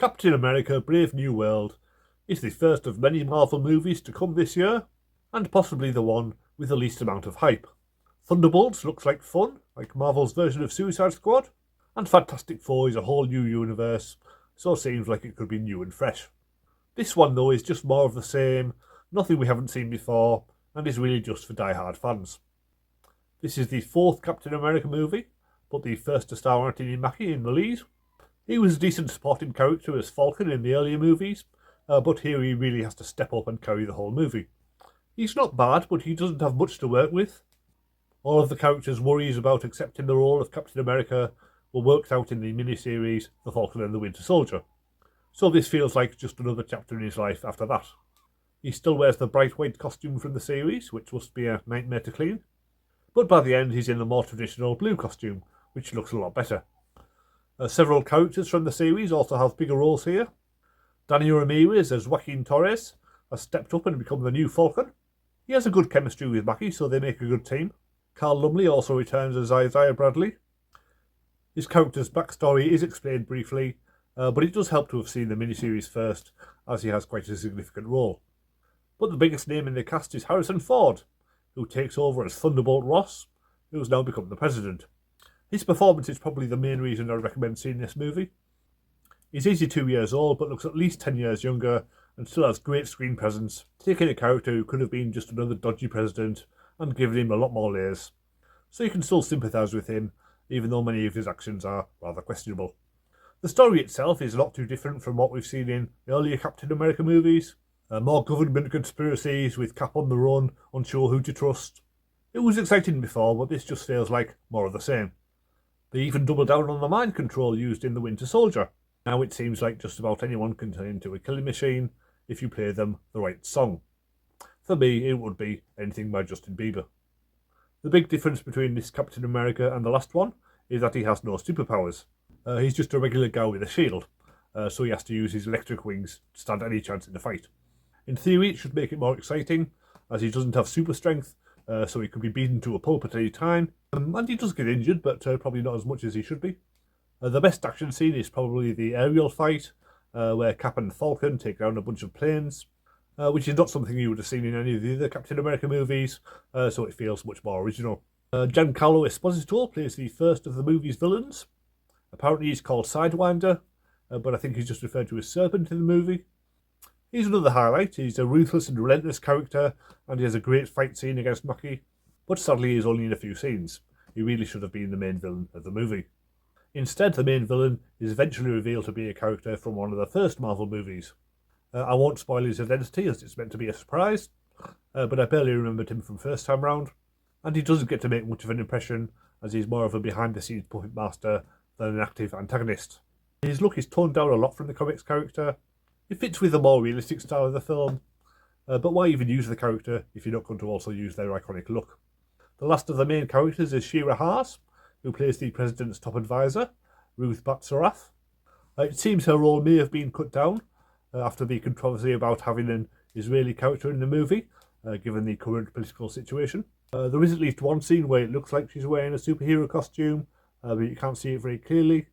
Captain America Brave New World is the first of many Marvel movies to come this year, and possibly the one with the least amount of hype. Thunderbolts looks like fun, like Marvel's version of Suicide Squad, and Fantastic Four is a whole new universe, so it seems like it could be new and fresh. This one though is just more of the same, nothing we haven't seen before, and is really just for die-hard fans. This is the fourth Captain America movie, but the first to star Mackie in the lead. He was a decent supporting character as Falcon in the earlier movies, but here he really has to step up and carry the whole movie. He's not bad, but he doesn't have much to work with. All of the characters' worries about accepting the role of Captain America were worked out in the miniseries The Falcon and the Winter Soldier, so this feels like just another chapter in his life after that. He still wears the bright white costume from the series, which must be a nightmare to clean, but by the end he's in the more traditional blue costume, which looks a lot better. Several characters from the series also have bigger roles here. Danny Ramirez as Joaquin Torres has stepped up and become the new Falcon. He has a good chemistry with Mackie, so they make a good team. Carl Lumley also returns as Isaiah Bradley. His character's backstory is explained briefly, but it does help to have seen the miniseries first, as he has quite a significant role. But the biggest name in the cast is Harrison Ford, who takes over as Thunderbolt Ross, who has now become the president. His performance is probably the main reason I recommend seeing this movie. He's 82 years old, but looks at least 10 years younger, and still has great screen presence, taking a character who could have been just another dodgy president and giving him a lot more layers. So you can still sympathise with him, even though many of his actions are rather questionable. The story itself is not too different from what we've seen in the earlier Captain America movies. More government conspiracies with Cap on the run, unsure who to trust. It was exciting before, but this just feels like more of the same. They even double down on the mind control used in The Winter Soldier. Now it seems like just about anyone can turn into a killing machine if you play them the right song. For me, it would be anything by Justin Bieber. The big difference between this Captain America and the last one is that he has no superpowers. He's just a regular guy with a shield, so he has to use his electric wings to stand any chance in the fight. In theory, it should make it more exciting, as he doesn't have super strength, so he could be beaten to a pulp at any time, and he does get injured, but probably not as much as he should be. The best action scene is probably the aerial fight, where Cap and Falcon take down a bunch of planes, which is not something you would have seen in any of the other Captain America movies, so it feels much more original. Giancarlo Esposito plays the first of the movie's villains. Apparently he's called Sidewinder, but I think he's just referred to as Serpent in the movie. He's another highlight. He's a ruthless and relentless character, and he has a great fight scene against Mackie, but sadly he's only in a few scenes. He really should have been the main villain of the movie. Instead, the main villain is eventually revealed to be a character from one of the first Marvel movies. I won't spoil his identity, as it's meant to be a surprise, but I barely remembered him from first time round, and he doesn't get to make much of an impression, as he's more of a behind-the-scenes puppet master than an active antagonist. His look is toned down a lot from the comics character. It fits with the more realistic style of the film, but why even use the character if you're not going to also use their iconic look? The last of the main characters is Shira Haas, who plays the President's top advisor, Ruth Batsarath. It seems her role may have been cut down after the controversy about having an Israeli character in the movie, given the current political situation. There is at least one scene where it looks like she's wearing a superhero costume, but you can't see it very clearly,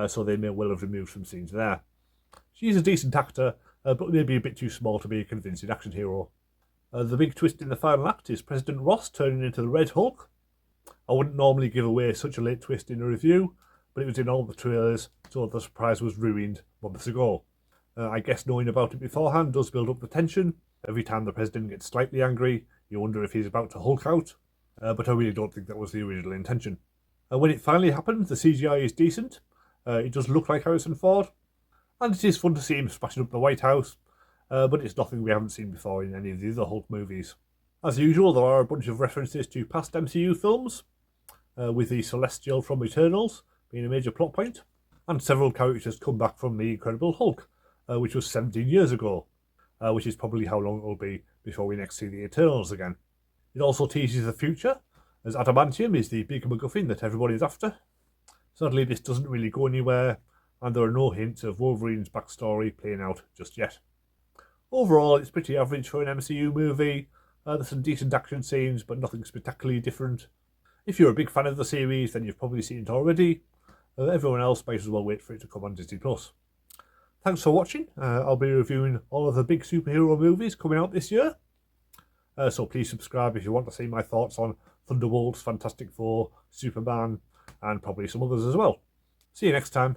so they may well have removed some scenes there. She's a decent actor, but maybe a bit too small to be a convincing action hero. The big twist in the final act is President Ross turning into the Red Hulk. I wouldn't normally give away such a late twist in a review, but it was in all the trailers, so the surprise was ruined months ago. I guess knowing about it beforehand does build up the tension. Every time the President gets slightly angry, you wonder if he's about to Hulk out, but I really don't think that was the original intention. When it finally happens, the CGI is decent. It does look like Harrison Ford, and it is fun to see him smashing up the White House, but it's nothing we haven't seen before in any of the other Hulk movies. As usual, there are a bunch of references to past MCU films, with the Celestial from Eternals being a major plot point, and several characters come back from The Incredible Hulk, which was 17 years ago, which is probably how long it will be before we next see the Eternals again. It also teases the future, as adamantium is the big MacGuffin that everybody is after. Sadly, this doesn't really go anywhere, and there are no hints of Wolverine's backstory playing out just yet. Overall, it's pretty average for an MCU movie. There's some decent action scenes, but nothing spectacularly different. If you're a big fan of the series, then you've probably seen it already. Everyone else might as well wait for it to come on Disney+. Thanks for watching. I'll be reviewing all of the big superhero movies coming out this year. So please subscribe if you want to see my thoughts on Thunderbolts, Fantastic Four, Superman, and probably some others as well. See you next time.